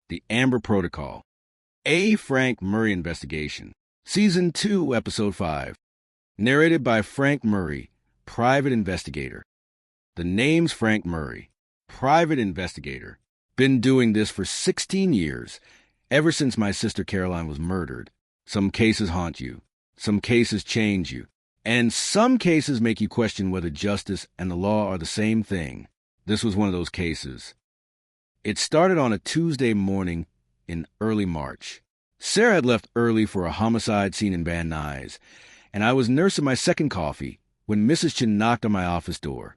The Amber Protocol. A. Frank Murray Investigation. Season 2, Episode 5. Narrated by Frank Murray, Private Investigator. The name's Frank Murray, Private Investigator. Been doing this for 16 years, ever since my sister Caroline was murdered. Some cases haunt you. Some cases change you. And some cases make you question whether justice and the law are the same thing. This was one of those cases. It started on a Tuesday morning in early March. Sarah had left early for a homicide scene in Van Nuys, and I was nursing my second coffee when Mrs. Chin knocked on my office door.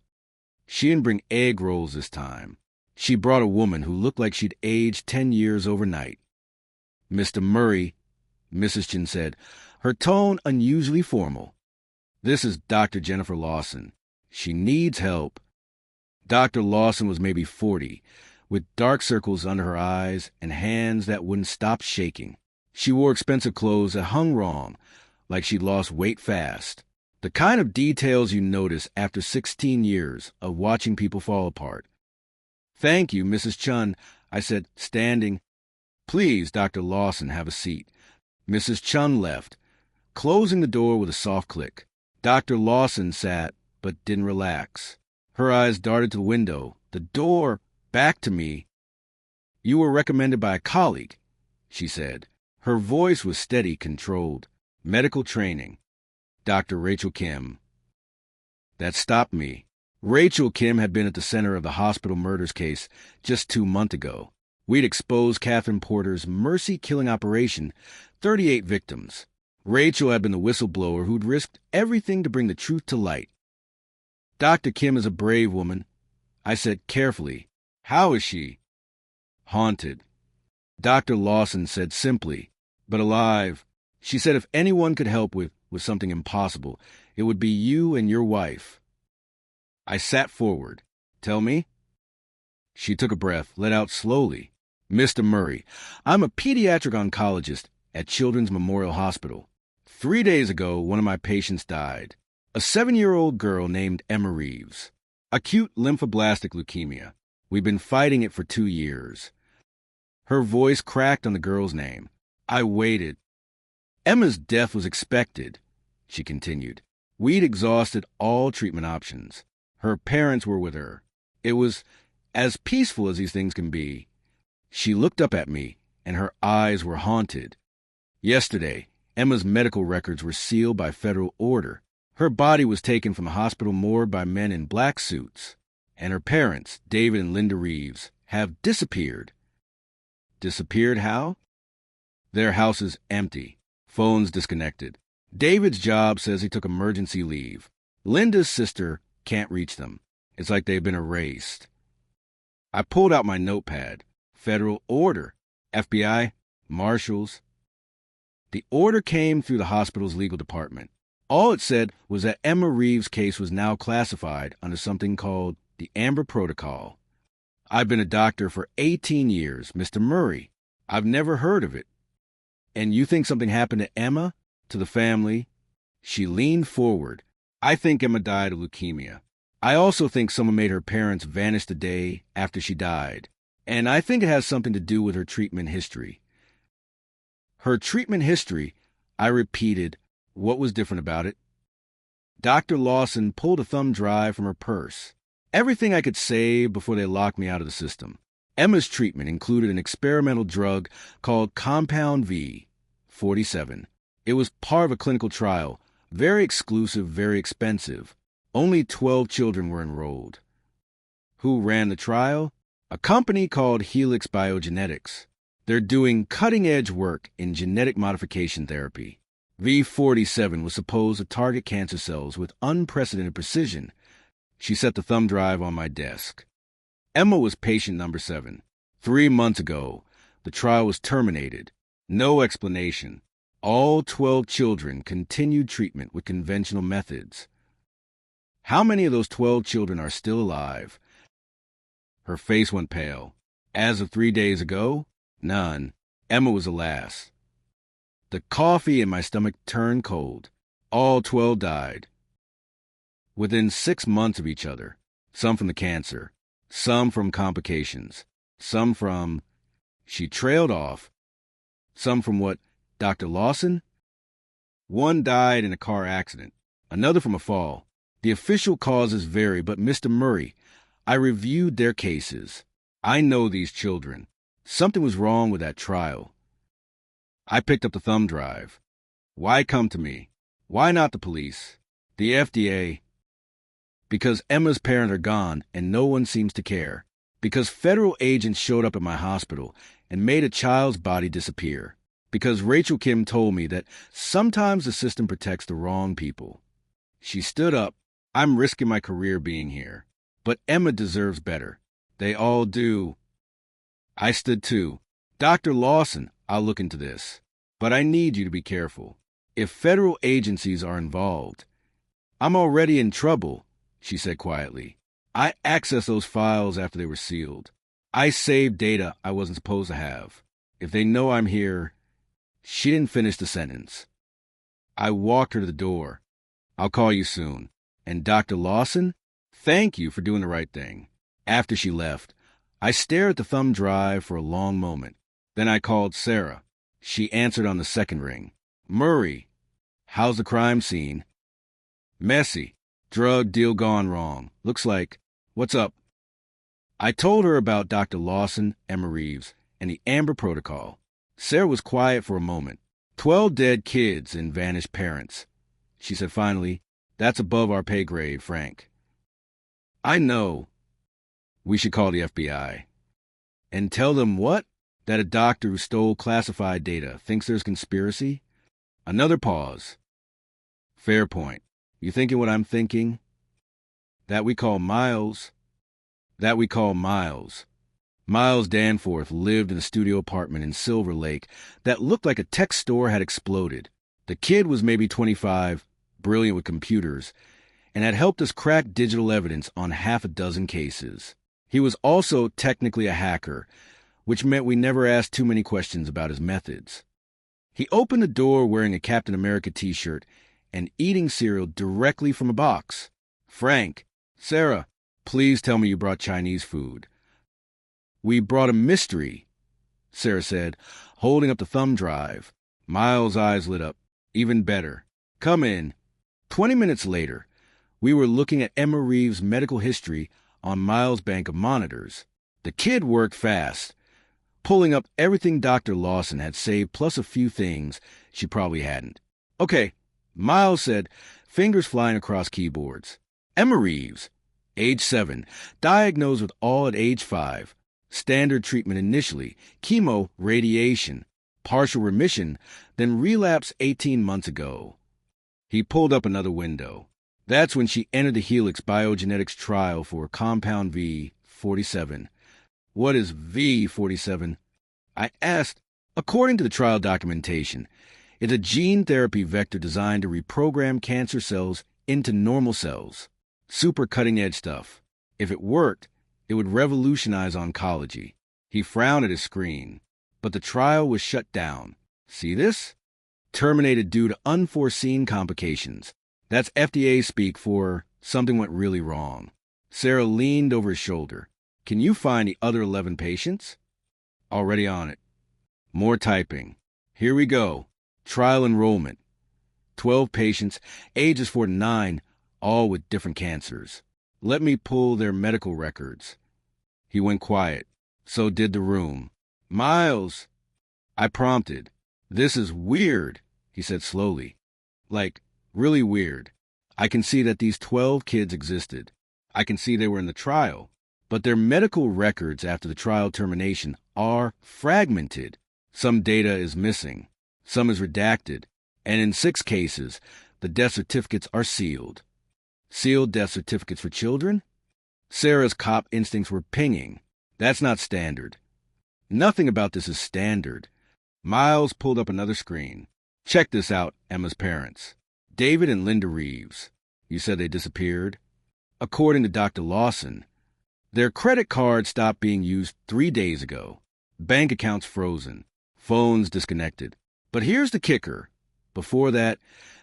She didn't bring egg rolls this time. She brought a woman who looked like she'd aged 10 years overnight. "Mr. Murray," Mrs. Chin said, her tone unusually formal. "This is Dr. Jennifer Lawson. She needs help." Dr. Lawson was maybe 40, with dark circles under her eyes and hands that wouldn't stop shaking. She wore expensive clothes that hung wrong, like she'd lost weight fast. The kind of details you notice after 16 years of watching people fall apart. "Thank you, Mrs. Chun," I said, standing. "Please, Dr. Lawson, have a seat." Mrs. Chun left, closing the door with a soft click. Dr. Lawson sat, but didn't relax. Her eyes darted to the window, the door, back to me. "You were recommended by a colleague," she said. Her voice was steady, controlled. "Medical training. Dr. Rachel Kim." That stopped me. Rachel Kim had been at the center of the hospital murders case just 2 months ago. We'd exposed Catherine Porter's mercy-killing operation, 38 victims. Rachel had been the whistleblower who'd risked everything to bring the truth to light. "Dr. Kim is a brave woman," I said carefully. "How is she?" "Haunted," Dr. Lawson said simply, "but alive." She said if anyone could help with something impossible, it would be you and your wife. I sat forward. "Tell me." She took a breath, let out slowly. "Mr. Murray, I'm a pediatric oncologist at Children's Memorial Hospital. 3 days ago, one of my patients died. A 7-year-old girl named Emma Reeves. Acute lymphoblastic leukemia. We've been fighting it for 2 years. Her voice cracked on the girl's name. I waited. "Emma's death was expected," she continued. "We'd exhausted all treatment options. Her parents were with her. It was as peaceful as these things can be." She looked up at me, and her eyes were haunted. "Yesterday, Emma's medical records were sealed by federal order. Her body was taken from the hospital morgue by men in black suits. And her parents, David and Linda Reeves, have disappeared." "Disappeared how?" "Their house is empty. Phones disconnected. David's job says he took emergency leave. Linda's sister can't reach them. It's like they've been erased." I pulled out my notepad. Federal order. FBI, marshals. The order came through the hospital's legal department. All it said was that Emma Reeves' case was now classified under something called the Amber Protocol. "I've been a doctor for 18 years, Mr. Murray. I've never heard of it." "And you think something happened to Emma? To the family?" She leaned forward. "I think Emma died of leukemia. I also think someone made her parents vanish the day after she died. And I think it has something to do with her treatment history." "Her treatment history?" I repeated. What was different about it? Dr. Lawson pulled a thumb drive from her purse. Everything I could save before they locked me out of the system. Emma's treatment included an experimental drug called Compound V, 47. It was part of a clinical trial, very exclusive, very expensive. Only 12 children were enrolled. Who ran the trial? A company called Helix Biogenetics. They're doing cutting-edge work in genetic modification therapy. V47 was supposed to target cancer cells with unprecedented precision. She set the thumb drive on my desk. Emma was patient number 7. 3 months ago, the trial was terminated. No explanation. All 12 children continued treatment with conventional methods. How many of those 12 children are still alive? Her face went pale. As of 3 days ago, none. Emma was the last. The coffee in my stomach turned cold. All 12 died. Within 6 months of each other. Some from the cancer. Some from complications. Some from... She trailed off. Some from what, Dr. Lawson? One died in a car accident, another from a fall. The official causes vary, but Mr. Murray, I reviewed their cases. I know these children. Something was wrong with that trial. I picked up the thumb drive. Why come to me? Why not the police? The FDA? Because Emma's parents are gone and no one seems to care. Because federal agents showed up at my hospital and made a child's body disappear. Because Rachel Kim told me that sometimes the system protects the wrong people. She stood up. I'm risking my career being here. But Emma deserves better. They all do. I stood too. Dr. Lawson, I'll look into this. But I need you to be careful. If federal agencies are involved. I'm already in trouble, she said quietly. I accessed those files after they were sealed. I saved data I wasn't supposed to have. If they know I'm here... She didn't finish the sentence. I walked her to the door. I'll call you soon. And Dr. Lawson, thank you for doing the right thing. After she left, I stared at the thumb drive for a long moment. Then I called Sarah. She answered on the second ring. Murray, how's the crime scene? Messy. Drug deal gone wrong. Looks like. What's up? I told her about Dr. Lawson, Emma Reeves, and the Amber Protocol. Sarah was quiet for a moment. 12 dead kids and vanished parents. She said finally, that's above our pay grade, Frank. I know. We should call the FBI. And tell them what? That a doctor who stole classified data thinks there's conspiracy? Another pause. Fair point. You thinking what I'm thinking? That we call Miles. Miles Danforth lived in a studio apartment in Silver Lake that looked like a tech store had exploded. The kid was maybe 25, brilliant with computers, and had helped us crack digital evidence on half a dozen cases. He was also technically a hacker, which meant we never asked too many questions about his methods. He opened the door wearing a Captain America t-shirt and eating cereal directly from a box. Frank, Sarah, please tell me you brought Chinese food. We brought a mystery, Sarah said, holding up the thumb drive. Miles' eyes lit up. Even better. Come in. 20 minutes later, we were looking at Emma Reeves' medical history on Miles' bank of monitors. The kid worked fast, pulling up everything Dr. Lawson had saved plus a few things she probably hadn't. Okay, Miles said, fingers flying across keyboards. Emma Reeves, age 7, diagnosed with all at age 5. Standard treatment initially, chemo, radiation, partial remission, then relapse 18 months ago. He pulled up another window. That's when she entered the Helix Biogenetics trial for compound V47. What is V47? I asked. According to the trial documentation, it's a gene therapy vector designed to reprogram cancer cells into normal cells. Super cutting-edge stuff. If it worked, it would revolutionize oncology. He frowned at his screen. But the trial was shut down. See this? Terminated due to unforeseen complications. That's FDA speak for something went really wrong. Sarah leaned over his shoulder. Can you find the other 11 patients? Already on it. More typing. Here we go. Trial enrollment. 12 patients, ages 4 to 9, all with different cancers. Let me pull their medical records. He went quiet. So did the room. Miles, I prompted. This is weird, he said slowly. Like, really weird. I can see that these 12 kids existed. I can see they were in the trial. But their medical records after the trial termination are fragmented. Some data is missing. Some is redacted. And in 6 cases, the death certificates are sealed. Sealed death certificates for children? Sarah's cop instincts were pinging. That's not standard. Nothing about this is standard. Miles pulled up another screen. Check this out, Emma's parents. David and Linda Reeves. You said they disappeared? According to Dr. Lawson, their credit card stopped being used 3 days ago. Bank accounts frozen. Phones disconnected. But here's the kicker. Before that,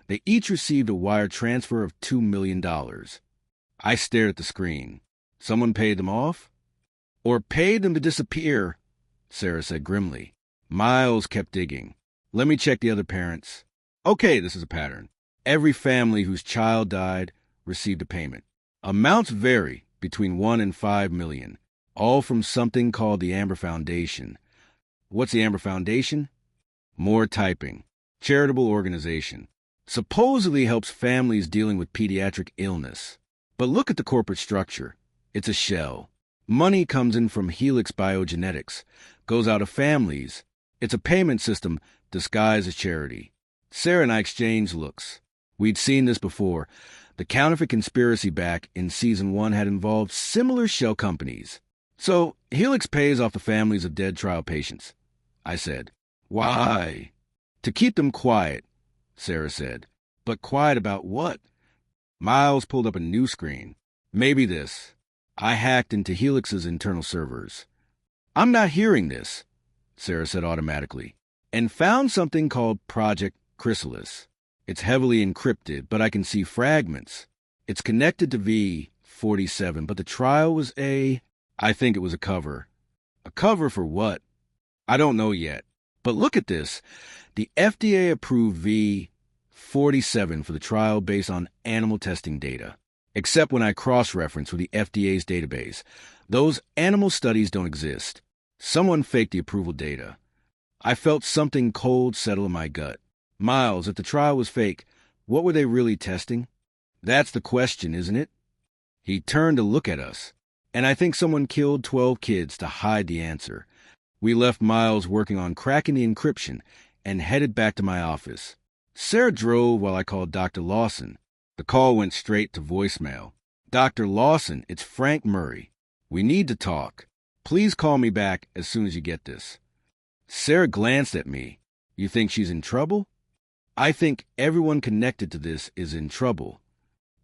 they each received a wire transfer of $2 million. I stared at the screen. Someone paid them off? Or paid them to disappear? Sarah said grimly. Miles kept digging. Let me check the other parents. Okay, this is a pattern. Every family whose child died received a payment. Amounts vary between 1 and 5 million, all from something called the Amber Foundation. What's the Amber Foundation? More typing. Charitable organization. Supposedly helps families dealing with pediatric illness. But look at the corporate structure. It's a shell. Money comes in from Helix Biogenetics, goes out to families. It's a payment system disguised as charity. Sarah and I exchanged looks. We'd seen this before. The counterfeit conspiracy back in Season 1 had involved similar shell companies. So, Helix pays off the families of dead trial patients. I said. Why? To keep them quiet, Sarah said. But quiet about what? Miles pulled up a new screen. Maybe this. I hacked into Helix's internal servers. I'm not hearing this, Sarah said automatically, and found something called Project Chrysalis. It's heavily encrypted, but I can see fragments. It's connected to V47, but the trial was I think it was a cover. A cover for what? I don't know yet. But look at this. The FDA approved V47 for the trial based on animal testing data. Except when I cross-reference with the FDA's database. Those animal studies don't exist. Someone faked the approval data. I felt something cold settle in my gut. Miles, if the trial was fake, what were they really testing? That's the question, isn't it? He turned to look at us, and I think someone killed 12 kids to hide the answer. We left Miles working on cracking the encryption and headed back to my office. Sarah drove while I called Dr. Lawson. The call went straight to voicemail. Dr. Lawson, it's Frank Murray. We need to talk. Please call me back as soon as you get this. Sarah glanced at me. You think she's in trouble? I think everyone connected to this is in trouble.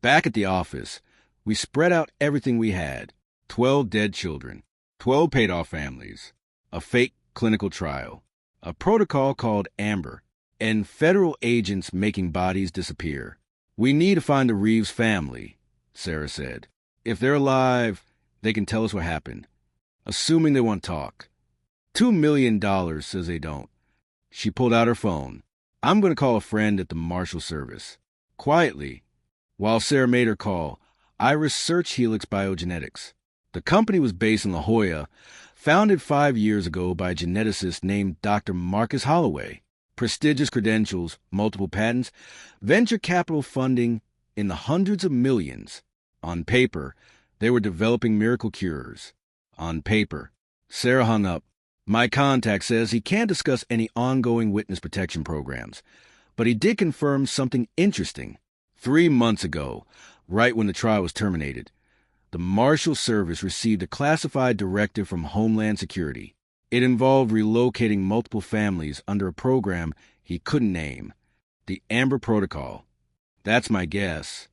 Back at the office, we spread out everything we had. 12 dead children, 12 paid-off families, a fake clinical trial, a protocol called Amber, and federal agents making bodies disappear. We need to find the Reeves family, Sarah said. If they're alive, they can tell us what happened. Assuming they want to talk. $2 million says they don't. She pulled out her phone. I'm going to call a friend at the Marshal Service. Quietly, while Sarah made her call, I researched Helix Biogenetics. The company was based in La Jolla, founded 5 years ago by a geneticist named Dr. Marcus Holloway. Prestigious credentials, multiple patents, venture capital funding in the hundreds of millions. On paper, they were developing miracle cures. On paper. Sarah hung up. My contact says he can't discuss any ongoing witness protection programs, but he did confirm something interesting. 3 months ago, right when the trial was terminated, the Marshal Service received a classified directive from Homeland Security. It involved relocating multiple families under a program he couldn't name, the Amber Protocol. That's my guess.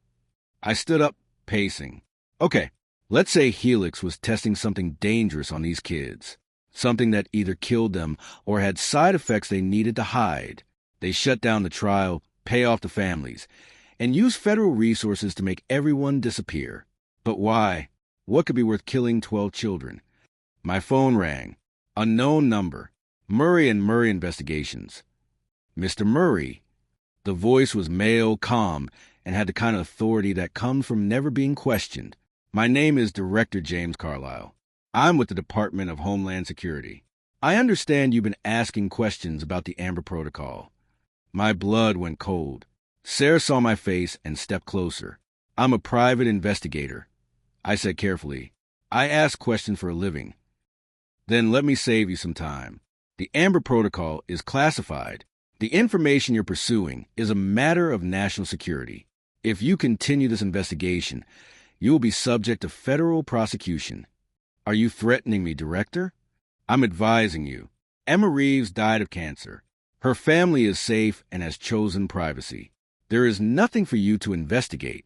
I stood up, pacing. Okay, let's say Helix was testing something dangerous on these kids. Something that either killed them or had side effects they needed to hide. They shut down the trial, pay off the families, and use federal resources to make everyone disappear. But why? What could be worth killing 12 children? My phone rang. Unknown number. Murray and Murray Investigations. Mr. Murray. The voice was male, calm, and had the kind of authority that comes from never being questioned. My name is Director James Carlisle. I'm with the Department of Homeland Security. I understand you've been asking questions about the Amber Protocol. My blood went cold. Sarah saw my face and stepped closer. I'm a private investigator. I said carefully, I ask questions for a living. Then let me save you some time. The Amber Protocol is classified. The information you're pursuing is a matter of national security. If you continue this investigation, you will be subject to federal prosecution. Are you threatening me, Director? I'm advising you. Emma Reeves died of cancer. Her family is safe and has chosen privacy. There is nothing for you to investigate.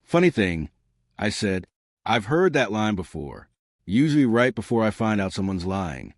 Funny thing, I said, I've heard that line before, usually right before I find out someone's lying.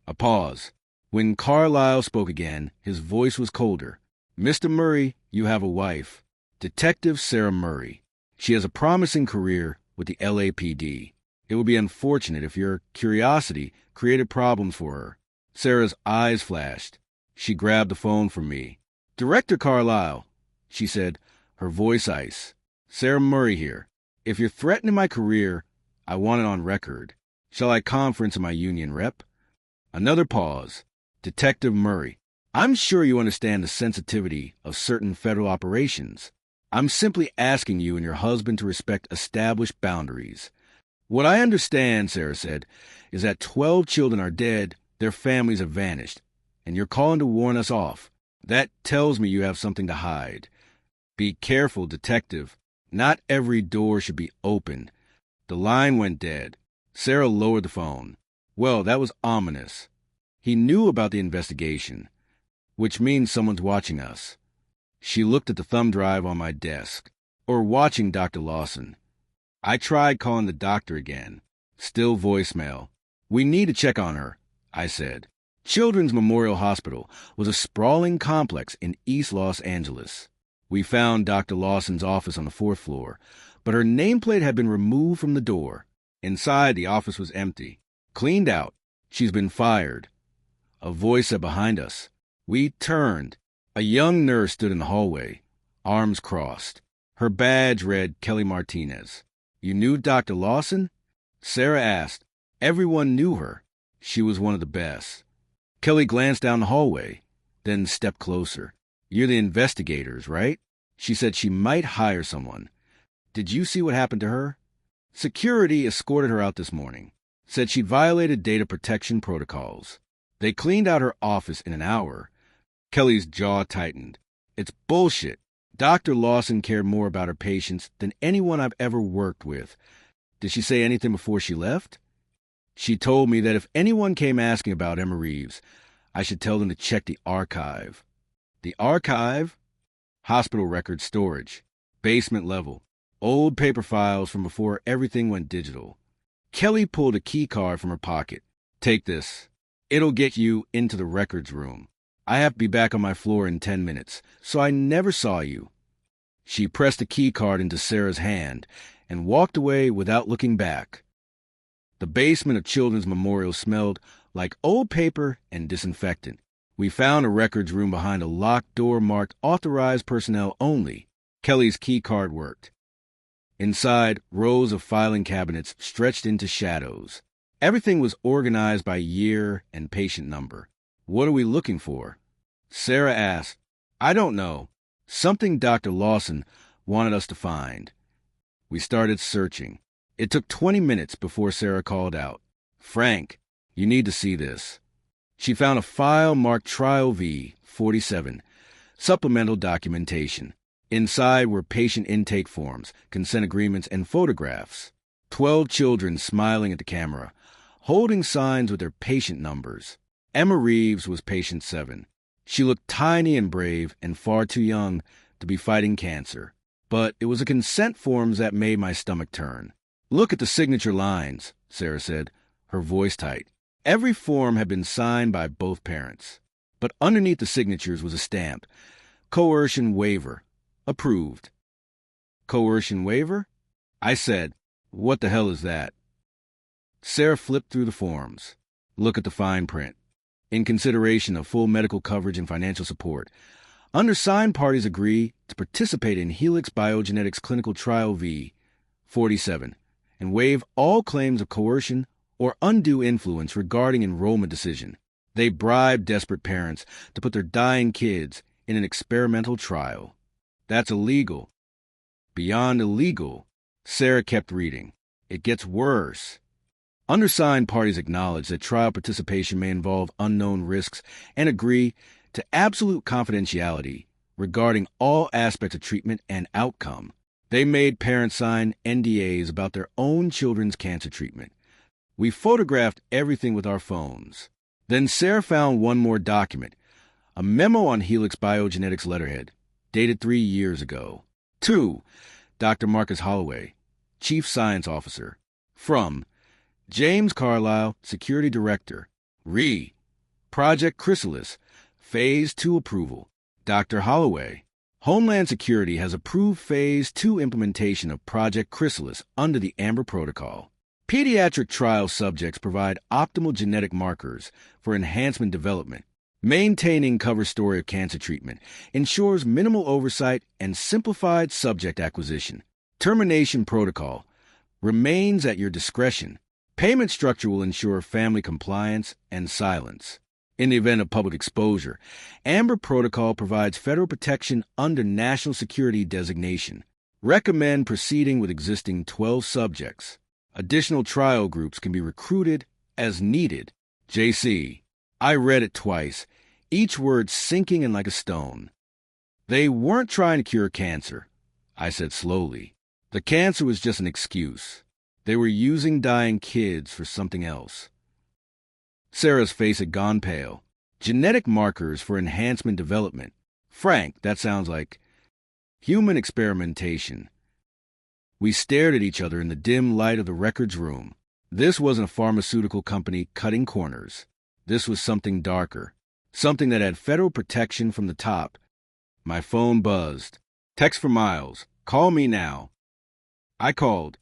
A pause. When Carlisle spoke again, his voice was colder. Mr. Murray, you have a wife. Detective Sarah Murray. She has a promising career with the LAPD. It would be unfortunate if your curiosity created problems for her. Sarah's eyes flashed. She grabbed the phone from me. Director Carlisle, she said, her voice ice. Sarah Murray here. If you're threatening my career, I want it on record. Shall I conference in my union rep? Another pause. Detective Murray, I'm sure you understand the sensitivity of certain federal operations. I'm simply asking you and your husband to respect established boundaries. What I understand, Sarah said, is that 12 children are dead, their families have vanished, and you're calling to warn us off. That tells me you have something to hide. Be careful, detective. Not every door should be opened. The line went dead. Sarah lowered the phone. Well, that was ominous. He knew about the investigation, which means someone's watching us. She looked at the thumb drive on my desk. Or watching Dr. Lawson. I tried calling the doctor again. Still voicemail. We need to check on her, I said. Children's Memorial Hospital was a sprawling complex in East Los Angeles. We found Dr. Lawson's office on the 4th floor, but her nameplate had been removed from the door. Inside, the office was empty. Cleaned out. She's been fired. A voice said behind us. We turned. A young nurse stood in the hallway, arms crossed. Her badge read Kelly Martinez. You knew Dr. Lawson? Sarah asked. Everyone knew her. She was one of the best. Kelly glanced down the hallway, then stepped closer. You're the investigators, right? She said she might hire someone. Did you see what happened to her? Security escorted her out this morning. Said she'd violated data protection protocols. They cleaned out her office in an hour. Kelly's jaw tightened. It's bullshit. Dr. Lawson cared more about her patients than anyone I've ever worked with. Did she say anything before she left? She told me that if anyone came asking about Emma Reeves, I should tell them to check the archive. The archive? Hospital record storage. Basement level. Old paper files from before everything went digital. Kelly pulled a key card from her pocket. Take this. It'll get you into the records room. I have to be back on my floor in 10 minutes, so I never saw you. She pressed the key card into Sarah's hand and walked away without looking back. The basement of Children's Memorial smelled like old paper and disinfectant. We found a records room behind a locked door marked Authorized Personnel Only. Kelly's key card worked. Inside, rows of filing cabinets stretched into shadows. Everything was organized by year and patient number. What are we looking for? Sarah asked. I don't know. Something Dr. Lawson wanted us to find. We started searching. It took 20 minutes before Sarah called out. Frank, you need to see this. She found a file marked Trial V 47, supplemental documentation. Inside were patient intake forms, consent agreements, and photographs. 12 children smiling at the camera, holding signs with their patient numbers. Emma Reeves was patient 7. She looked tiny and brave and far too young to be fighting cancer. But it was the consent forms that made my stomach turn. Look at the signature lines, Sarah said, her voice tight. Every form had been signed by both parents. But underneath the signatures was a stamp. Coercion waiver. Approved. Coercion waiver? I said, what the hell is that? Sarah flipped through the forms. Look at the fine print. In consideration of full medical coverage and financial support, undersigned parties agree to participate in Helix Biogenetics Clinical Trial V 47 and waive all claims of coercion or undue influence regarding enrollment decision. They bribe desperate parents to put their dying kids in an experimental trial. That's illegal. Beyond illegal, Sarah kept reading. It gets worse. Undersigned parties acknowledge that trial participation may involve unknown risks and agree to absolute confidentiality regarding all aspects of treatment and outcome. They made parents sign NDAs about their own children's cancer treatment. We photographed everything with our phones. Then Sarah found one more document, a memo on Helix Biogenetics letterhead, dated 3 years ago. To Dr. Marcus Holloway, Chief Science Officer. From James Carlisle, Security Director. Project Chrysalis, Phase 2 approval. Dr. Holloway. Homeland Security has approved Phase 2 implementation of Project Chrysalis under the Amber Protocol. Pediatric trial subjects provide optimal genetic markers for enhancement development. Maintaining cover story of cancer treatment ensures minimal oversight and simplified subject acquisition. Termination protocol remains at your discretion. Payment structure will ensure family compliance and silence. In the event of public exposure, AMBER protocol provides federal protection under national security designation. Recommend proceeding with existing 12 subjects. Additional trial groups can be recruited as needed. JC. I read it twice, each word sinking in like a stone. They weren't trying to cure cancer, I said slowly. The cancer was just an excuse. They were using dying kids for something else. Sarah's face had gone pale. Genetic markers for enhancement development. Frank, that sounds like human experimentation. We stared at each other in the dim light of the records room. This wasn't a pharmaceutical company cutting corners. This was something darker, something that had federal protection from the top. My phone buzzed. Text for Miles. Call me now. I called.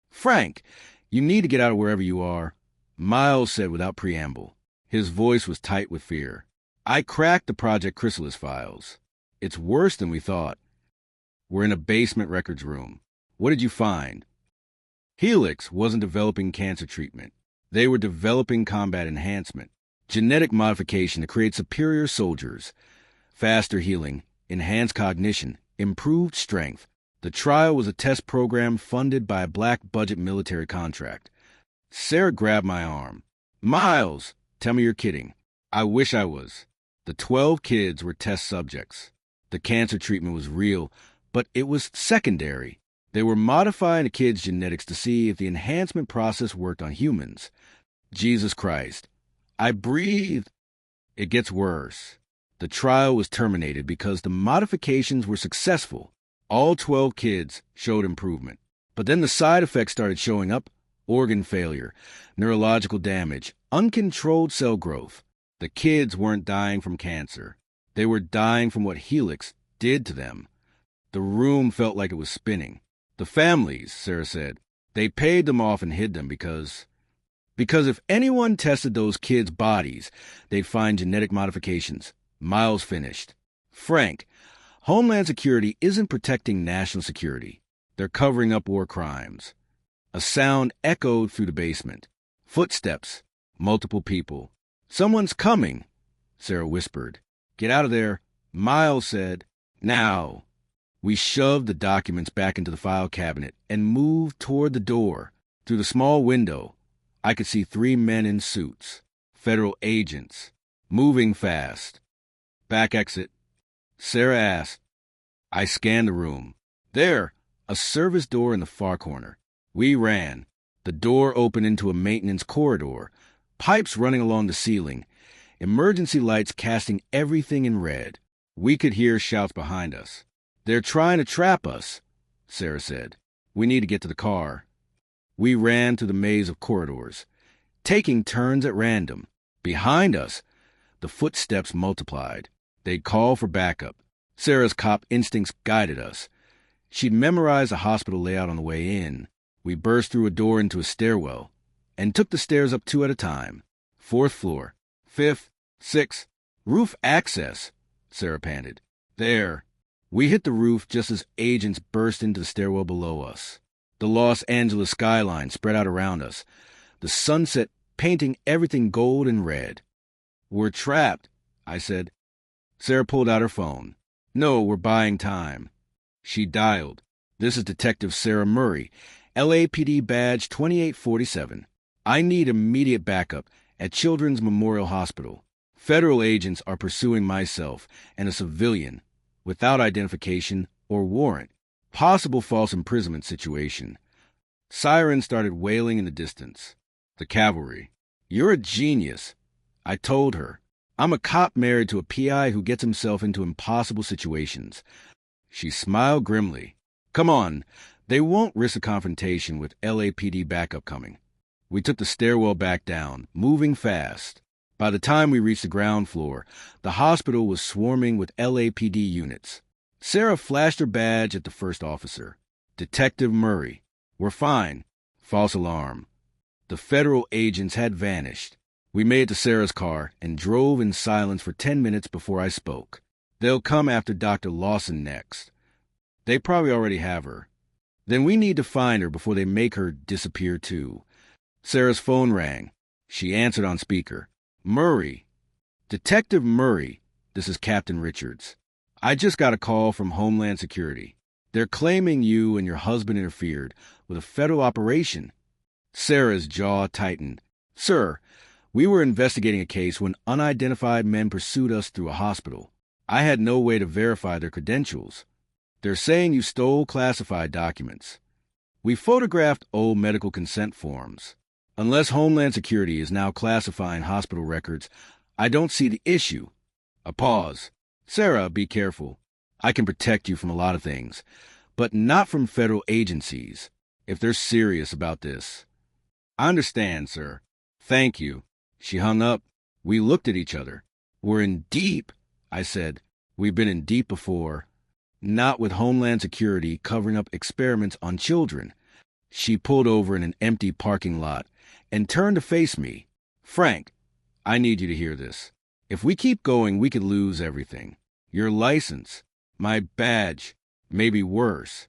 Frank, you need to get out of wherever you are, Miles said without preamble. His voice was tight with fear. I cracked the Project Chrysalis files. It's worse than we thought. We're in a basement records room. What did you find? Helix wasn't developing cancer treatment. They were developing combat enhancement, genetic modification to create superior soldiers, faster healing, enhanced cognition, improved strength. The trial was a test program funded by a black-budget military contract. Sarah grabbed my arm. Miles, tell me you're kidding. I wish I was. The 12 kids were test subjects. The cancer treatment was real, but it was secondary. They were modifying the kids' genetics to see if the enhancement process worked on humans. Jesus Christ. I breathed. It gets worse. The trial was terminated because the modifications were successful. All 12 kids showed improvement. But then the side effects started showing up. Organ failure, neurological damage, uncontrolled cell growth. The kids weren't dying from cancer. They were dying from what Helix did to them. The room felt like it was spinning. The families, Sarah said, they paid them off and hid them because if anyone tested those kids' bodies, they'd find genetic modifications. Miles finished. Frank, Homeland Security isn't protecting national security. They're covering up war crimes. A sound echoed through the basement. Footsteps. Multiple people. Someone's coming, Sarah whispered. Get out of there, Miles said. Now. We shoved the documents back into the file cabinet and moved toward the door. Through the small window, I could see 3 men in suits. Federal agents. Moving fast. Back exit. Sarah asked. I scanned the room. There, a service door in the far corner. We ran. The door opened into a maintenance corridor, pipes running along the ceiling, emergency lights casting everything in red. We could hear shouts behind us. They're trying to trap us, Sarah said. We need to get to the car. We ran through the maze of corridors, taking turns at random. Behind us, the footsteps multiplied. They'd call for backup. Sarah's cop instincts guided us. She'd memorized the hospital layout on the way in. We burst through a door into a stairwell and took the stairs up 2 at a time. 4th floor, 5th, 6th, roof access, Sarah panted. There. We hit the roof just as agents burst into the stairwell below us. The Los Angeles skyline spread out around us, the sunset painting everything gold and red. We're trapped, I said. Sarah pulled out her phone. No, we're buying time. She dialed. This is Detective Sarah Murray, LAPD badge 2847. I need immediate backup at Children's Memorial Hospital. Federal agents are pursuing myself and a civilian without identification or warrant. Possible false imprisonment situation. Sirens started wailing in the distance. The cavalry. You're a genius, I told her. I'm a cop married to a PI who gets himself into impossible situations. She smiled grimly. Come on. They won't risk a confrontation with LAPD backup coming. We took the stairwell back down, moving fast. By the time we reached the ground floor, the hospital was swarming with LAPD units. Sarah flashed her badge at the first officer. Detective Murray. We're fine. False alarm. The federal agents had vanished. We made it to Sarah's car and drove in silence for 10 minutes before I spoke. They'll come after Dr. Lawson next. They probably already have her. Then we need to find her before they make her disappear too. Sarah's phone rang. She answered on speaker. Murray. Detective Murray, this is Captain Richards. I just got a call from Homeland Security. They're claiming you and your husband interfered with a federal operation. Sarah's jaw tightened. Sir, we were investigating a case when unidentified men pursued us through a hospital. I had no way to verify their credentials. They're saying you stole classified documents. We photographed old medical consent forms. Unless Homeland Security is now classifying hospital records, I don't see the issue. A pause. Sarah, be careful. I can protect you from a lot of things, but not from federal agencies, if they're serious about this. I understand, sir. Thank you. She hung up. We looked at each other. We're in deep, I said. We've been in deep before. Not with Homeland Security covering up experiments on children. She pulled over in an empty parking lot and turned to face me. Frank, I need you to hear this. If we keep going, we could lose everything. Your license, my badge, maybe worse.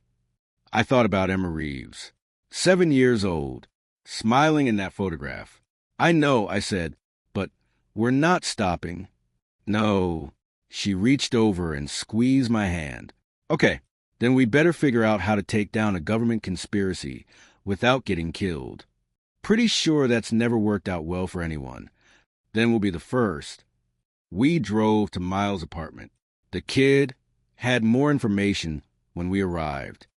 I thought about Emma Reeves, 7 years old, smiling in that photograph. I know, I said, but we're not stopping. No. She reached over and squeezed my hand. Okay, then we better figure out how to take down a government conspiracy without getting killed. Pretty sure that's never worked out well for anyone. Then we'll be the first. We drove to Miles' apartment. The kid had more information when we arrived.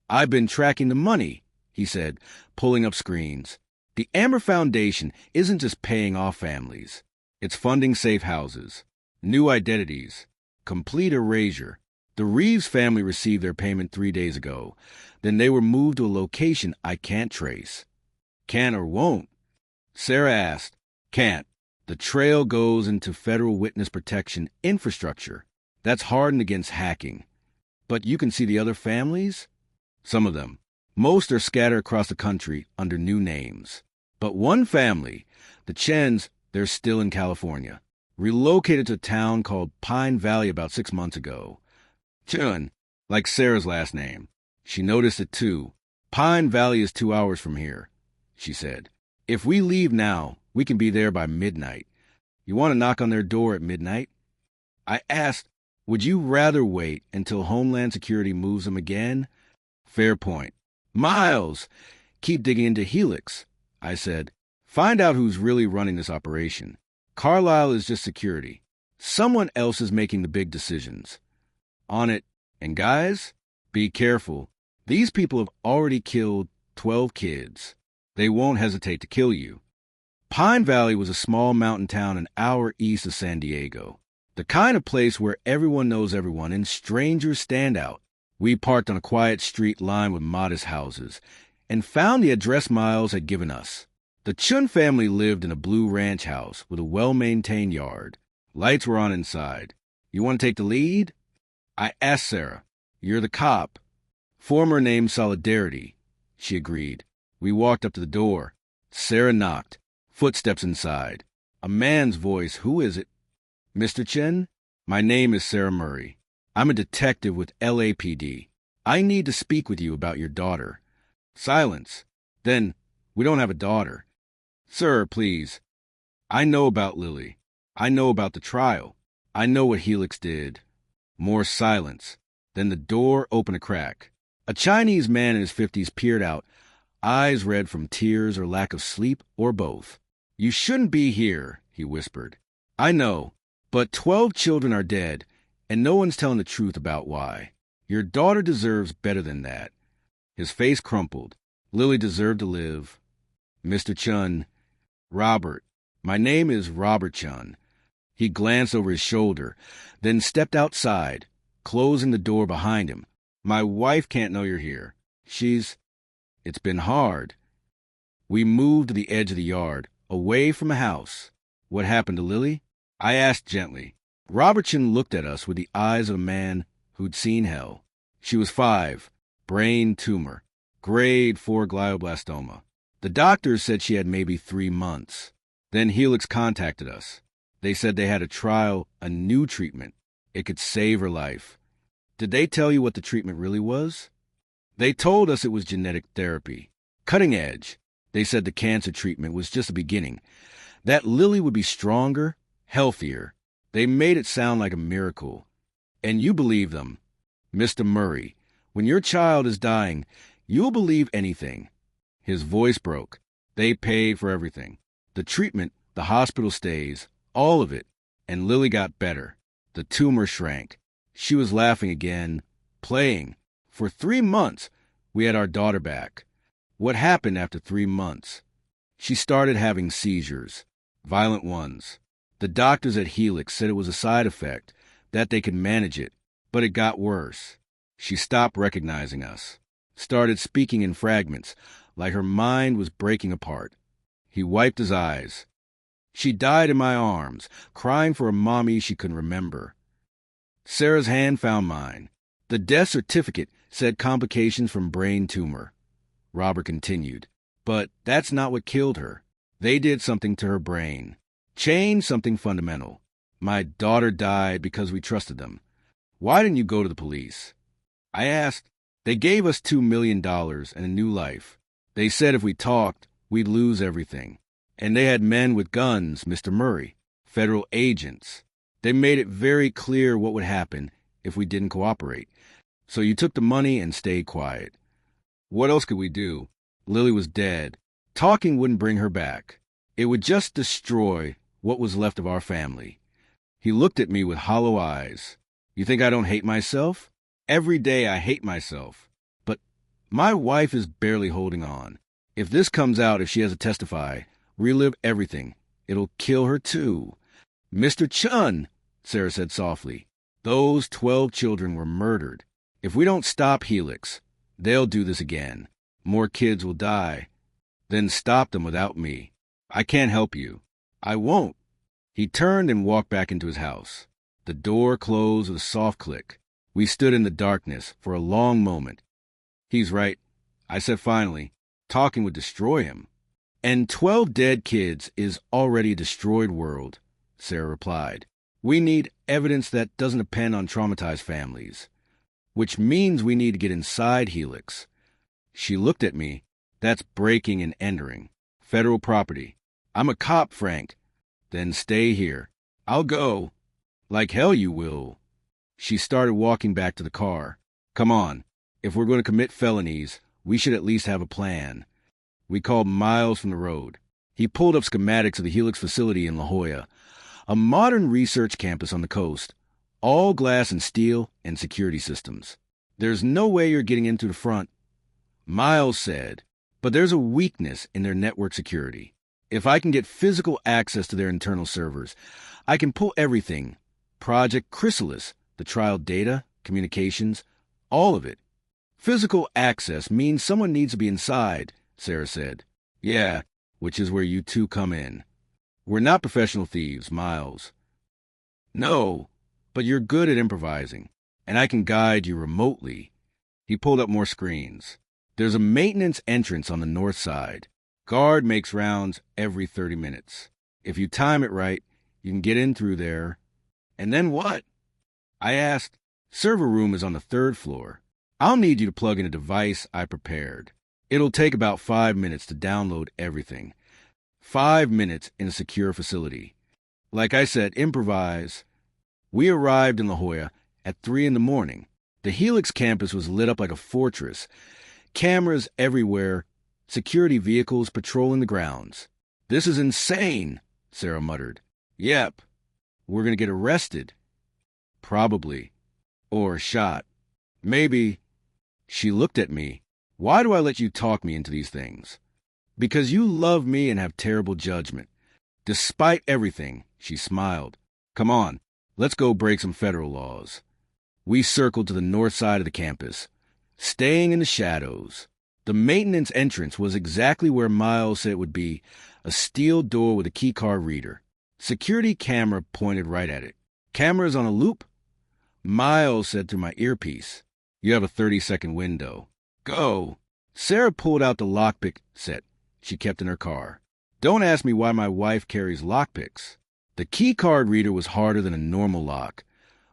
I've been tracking the money, he said, pulling up screens. The Amber Foundation isn't just paying off families. It's funding safe houses, new identities, complete erasure. The Reeves family received their payment 3 days ago. Then they were moved to a location I can't trace. Can or won't? Sarah asked. Can't. The trail goes into federal witness protection infrastructure. That's hardened against hacking. But you can see the other families? Some of them. Most are scattered across the country under new names. But one family, the Chens, they're still in California. Relocated to a town called Pine Valley about 6 months ago. Chun, like Sarah's last name. She noticed it too. Pine Valley is 2 hours from here, she said. If we leave now, we can be there by midnight. You want to knock on their door at midnight? I asked, would you rather wait until Homeland Security moves them again? Fair point. Miles! Keep digging into Helix, I said. Find out who's really running this operation. Carlisle is just security. Someone else is making the big decisions. On it. And guys, be careful. These people have already killed 12 kids. They won't hesitate to kill you. Pine Valley was a small mountain town an hour east of San Diego. The kind of place where everyone knows everyone and strangers stand out. We parked on a quiet street lined with modest houses and found the address Miles had given us. The Chun family lived in a blue ranch house with a well-maintained yard. Lights were on inside. You want to take the lead? I asked Sarah. You're the cop. Former name Solidarity. She agreed. We walked up to the door. Sarah knocked. Footsteps inside. A man's voice. Who is it? Mr. Chen? My name is Sarah Murray. I'm a detective with LAPD. I need to speak with you about your daughter. Silence. Then, we don't have a daughter. Sir, please. I know about Lily. I know about the trial. I know what Helix did. More silence. Then the door opened a crack. A Chinese man in his 50s peered out, eyes red from tears or lack of sleep or both. You shouldn't be here, he whispered. I know, but 12 children are dead, and no one's telling the truth about why. Your daughter deserves better than that. His face crumpled. Lily deserved to live. Mr. Chun. Robert. My name is Robert Chun. He glanced over his shoulder, then stepped outside, closing the door behind him. My wife can't know you're here. It's been hard. We moved to the edge of the yard, away from a house. What happened to Lily? I asked gently. Robertson looked at us with the eyes of a man who'd seen hell. She was 5, brain tumor, grade 4 glioblastoma. The doctors said she had maybe 3 months. Then Helix contacted us. They said they had a trial, a new treatment. It could save her life. Did they tell you what the treatment really was? They told us it was genetic therapy. Cutting edge. They said the cancer treatment was just the beginning. That Lily would be stronger, healthier. They made it sound like a miracle. And you believe them. Mr. Murray, when your child is dying, you'll believe anything. His voice broke. They paid for everything. The treatment, the hospital stays, all of it. And Lily got better. The tumor shrank. She was laughing again, playing. For 3 months, we had our daughter back. What happened after 3 months? She started having seizures, violent ones. The doctors at Helix said it was a side effect, that they could manage it, but it got worse. She stopped recognizing us, started speaking in fragments, like her mind was breaking apart. He wiped his eyes. She died in my arms, crying for a mommy she couldn't remember. Sarah's hand found mine. The death certificate said complications from brain tumor. Robert continued. But that's not what killed her. They did something to her brain. Changed something fundamental. My daughter died because we trusted them. Why didn't you go to the police? I asked. They gave us $2 million and a new life. They said if we talked, we'd lose everything. And they had men with guns, Mr. Murray, federal agents. They made it very clear what would happen if we didn't cooperate. So you took the money and stayed quiet. What else could we do? Lily was dead. Talking wouldn't bring her back. It would just destroy what was left of our family. He looked at me with hollow eyes. You think I don't hate myself? Every day I hate myself. But my wife is barely holding on. If this comes out, if she has to testify, relive everything. It'll kill her too. Mr. Chun, Sarah said softly, those 12 children were murdered. If we don't stop Helix, they'll do this again. More kids will die. Then stop them without me. I can't help you. I won't. He turned and walked back into his house. The door closed with a soft click. We stood in the darkness for a long moment. He's right, I said finally. Talking would destroy him. And 12 dead kids is already a destroyed world, Sarah replied. We need evidence that doesn't depend on traumatized families. Which means we need to get inside Helix. She looked at me. That's breaking and entering. Federal property. I'm a cop, Frank. Then stay here. I'll go. Like hell you will. She started walking back to the car. Come on. If we're going to commit felonies, we should at least have a plan. We called Miles from the road. He pulled up schematics of the Helix facility in La Jolla, a modern research campus on the coast, all glass and steel and security systems. There's no way you're getting into the front. Miles said, but there's a weakness in their network security. If I can get physical access to their internal servers, I can pull everything. Project Chrysalis, the trial data, communications, all of it. Physical access means someone needs to be inside, Sarah said. Yeah, which is where you two come in. We're not professional thieves, Miles. No, but you're good at improvising, and I can guide you remotely. He pulled up more screens. There's a maintenance entrance on the north side. Guard makes rounds every 30 minutes. If you time it right, you can get in through there. And then what? I asked. Server room is on the 3rd floor. I'll need you to plug in a device I prepared. It'll take about 5 minutes to download everything. 5 minutes in a secure facility. Like I said, improvise. We arrived in La Jolla at 3 in the morning. The Helix campus was lit up like a fortress. Cameras everywhere. Security vehicles patrolling the grounds. This is insane, Sarah muttered. Yep. We're going to get arrested. Probably. Or shot. Maybe. She looked at me. Why do I let you talk me into these things? Because you love me and have terrible judgment. Despite everything, she smiled. Come on, let's go break some federal laws. We circled to the north side of the campus, staying in the shadows. The maintenance entrance was exactly where Miles said it would be, a steel door with a keycard reader. Security camera pointed right at it. Cameras on a loop? Miles said through my earpiece. You have a 30-second window. Go. Sarah pulled out the lockpick set. she kept in her car. Don't ask me why my wife carries lockpicks. The key card reader was harder than a normal lock,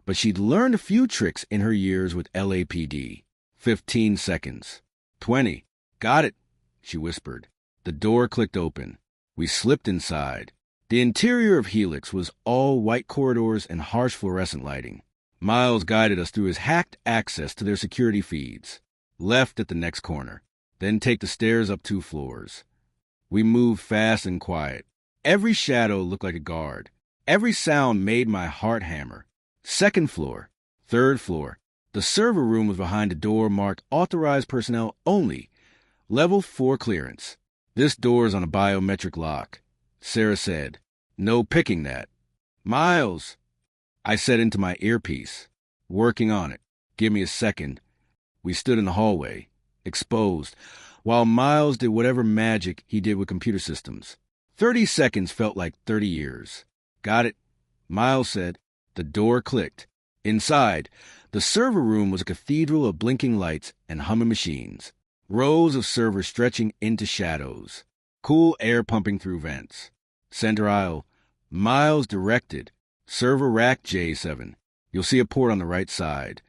but she'd learned a few tricks in her years with LAPD. 15 seconds. 20. Got it, she whispered. The door clicked open. We slipped inside. The interior of Helix was all white corridors and harsh fluorescent lighting. Miles guided us through his hacked access to their security feeds. Left at the next corner. Then take the stairs up 2 floors. We moved fast and quiet. Every shadow looked like a guard. Every sound made my heart hammer. 2nd floor. 3rd floor. The server room was behind a door marked Authorized Personnel Only. Level 4 clearance. This door is on a biometric lock. Sarah said, "No picking that." "Miles," I said into my earpiece. "Working on it. Give me a second." We stood in the hallway, exposed, while Miles did whatever magic he did with computer systems. 30 seconds felt like 30 years. "Got it," Miles said. The door clicked. Inside, the server room was a cathedral of blinking lights and humming machines. Rows of servers stretching into shadows. Cool air pumping through vents. Center aisle. Miles directed. Server rack J7. You'll see a port on the right side.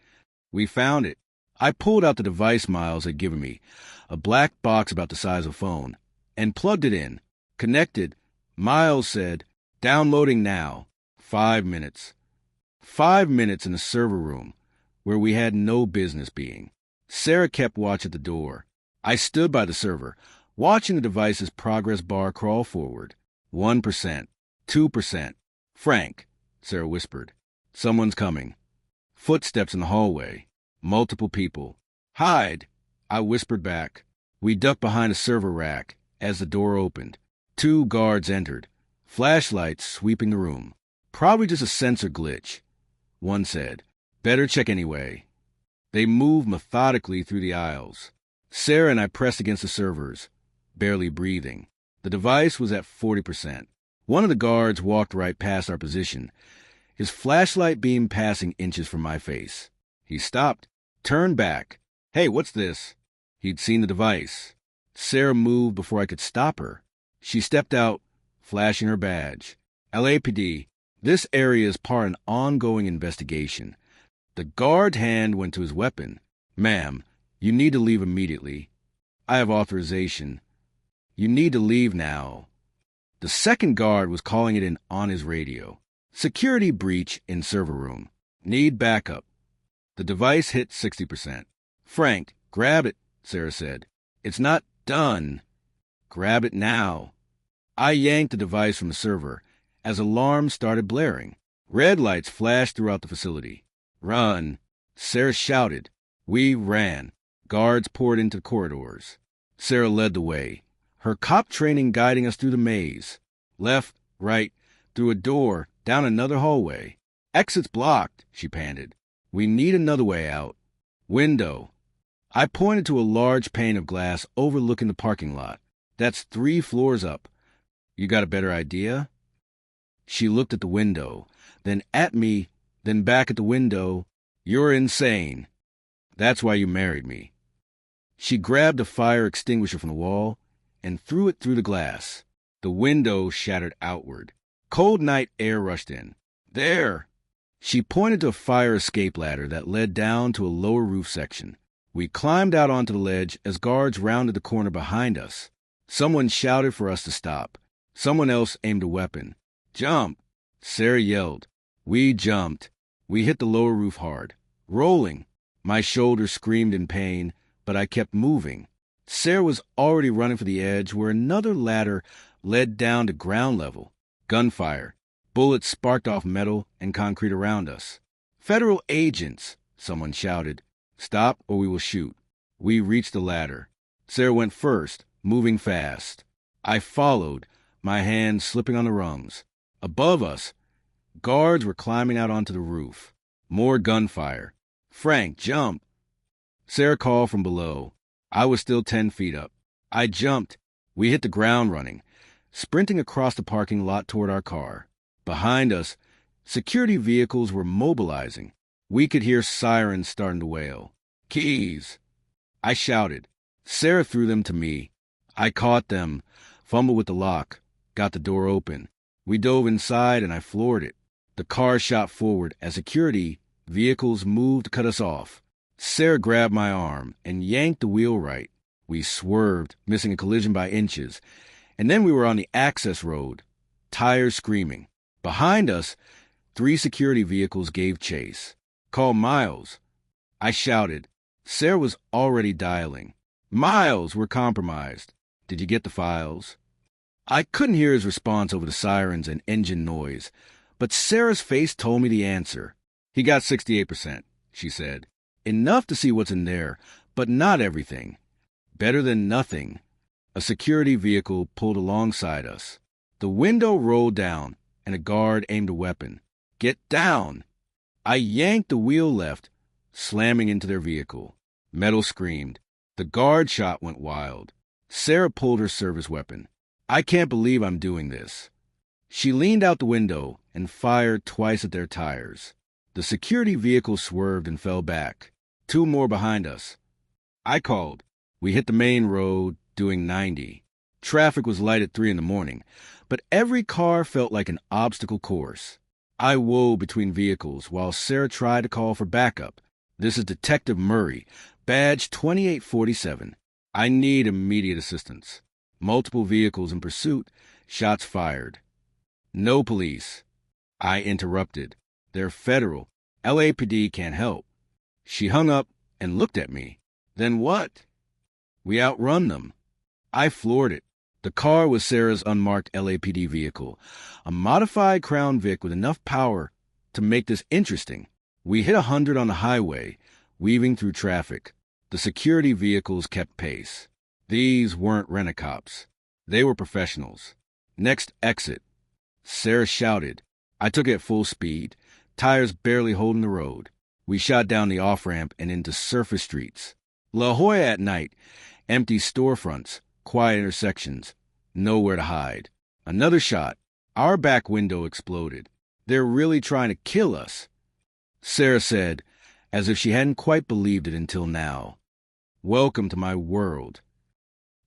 We found it. I pulled out the device Miles had given me, a black box about the size of a phone, and plugged it in. Connected. Miles said, "Downloading now." 5 minutes. 5 minutes in the server room, where we had no business being. Sarah kept watch at the door. I stood by the server, watching the device's progress bar crawl forward. 1%, 2%. "Frank," Sarah whispered. "Someone's coming." Footsteps in the hallway. Multiple people. "Hide," I whispered back. We ducked behind a server rack. As the door opened, 2 guards entered, flashlights sweeping the room. "Probably just a sensor glitch," one said. "Better check anyway." They moved methodically through the aisles. Sarah and I pressed against the servers, barely breathing. The device was at 40%. One of the guards walked right past our position, his flashlight beam passing inches from my face. He stopped, turned back. "Hey, what's this?" He'd seen the device. Sarah moved before I could stop her. She stepped out, flashing her badge. "LAPD, this area is part of an ongoing investigation." The guard's hand went to his weapon. "Ma'am, you need to leave immediately." "I have authorization." "You need to leave now." The second guard was calling it in on his radio. "Security breach in server room. Need backup." The device hit 60%. "Frank, grab it," Sarah said. "It's not done." "Grab it now." I yanked the device from the server as alarms started blaring. Red lights flashed throughout the facility. "Run," Sarah shouted. We ran. Guards poured into the corridors. Sarah led the way, her cop training guiding us through the maze. Left, right, through a door, down another hallway. "Exit's blocked," she panted. "We need another way out." "Window." I pointed to a large pane of glass overlooking the parking lot. "That's 3 floors up. You got a better idea?" She looked at the window, then at me, then back at the window. "You're insane. That's why you married me." She grabbed a fire extinguisher from the wall and threw it through the glass. The window shattered outward. Cold night air rushed in. "There!" She pointed to a fire escape ladder that led down to a lower roof section. We climbed out onto the ledge as guards rounded the corner behind us. Someone shouted for us to stop. Someone else aimed a weapon. "Jump!" Sarah yelled. We jumped. We hit the lower roof hard, rolling. My shoulders screamed in pain, but I kept moving. Sarah was already running for the edge where another ladder led down to ground level. Gunfire. Bullets sparked off metal and concrete around us. "Federal agents," someone shouted. "Stop or we will shoot." We reached the ladder. Sarah went first, moving fast. I followed, my hands slipping on the rungs. Above us, guards were climbing out onto the roof. More gunfire. "Frank, jump!" Sarah called from below. I was still 10 feet up. I jumped. We hit the ground running, sprinting across the parking lot toward our car. Behind us, security vehicles were mobilizing. We could hear sirens starting to wail. "Keys!" I shouted. Sarah threw them to me. I caught them, fumbled with the lock, got the door open. We dove inside and I floored it. The car shot forward as security vehicles moved to cut us off. Sarah grabbed my arm and yanked the wheel right. We swerved, missing a collision by inches. And then we were on the access road, tires screaming. Behind us, 3 security vehicles gave chase. "Call Miles," I shouted. Sarah was already dialing. "Miles, we're compromised. Did you get the files?" I couldn't hear his response over the sirens and engine noise, but Sarah's face told me the answer. "He got 68%, she said. "Enough to see what's in there, but not everything. Better than nothing." A security vehicle pulled alongside us. The window rolled down, and a guard aimed a weapon. "Get down!" I yanked the wheel left, slamming into their vehicle. Metal screamed. The guard shot went wild. Sarah pulled her service weapon. "I can't believe I'm doing this." She leaned out the window and fired twice at their tires. The security vehicle swerved and fell back. 2 more behind us. I called. We hit the main road, doing 90. Traffic was light at 3 in the morning, but every car felt like an obstacle course. I wove between vehicles while Sarah tried to call for backup. "This is Detective Murray, badge 2847. I need immediate assistance." Multiple vehicles in pursuit, shots fired. "No police." I interrupted. "They're federal. LAPD can't help." She hung up and looked at me. "Then what?" "We outrun them." I floored it. The car was Sarah's unmarked LAPD vehicle, a modified Crown Vic with enough power to make this interesting. We hit 100 on the highway, weaving through traffic. The security vehicles kept pace. These weren't rent-a-cops. They were professionals. "Next exit." Sarah shouted. I took it at full speed, tires barely holding the road. We shot down the off-ramp and into surface streets. La Jolla at night, empty storefronts, quiet intersections, nowhere to hide. Another shot. Our back window exploded. "They're really trying to kill us," Sarah said, as if she hadn't quite believed it until now. "Welcome to my world."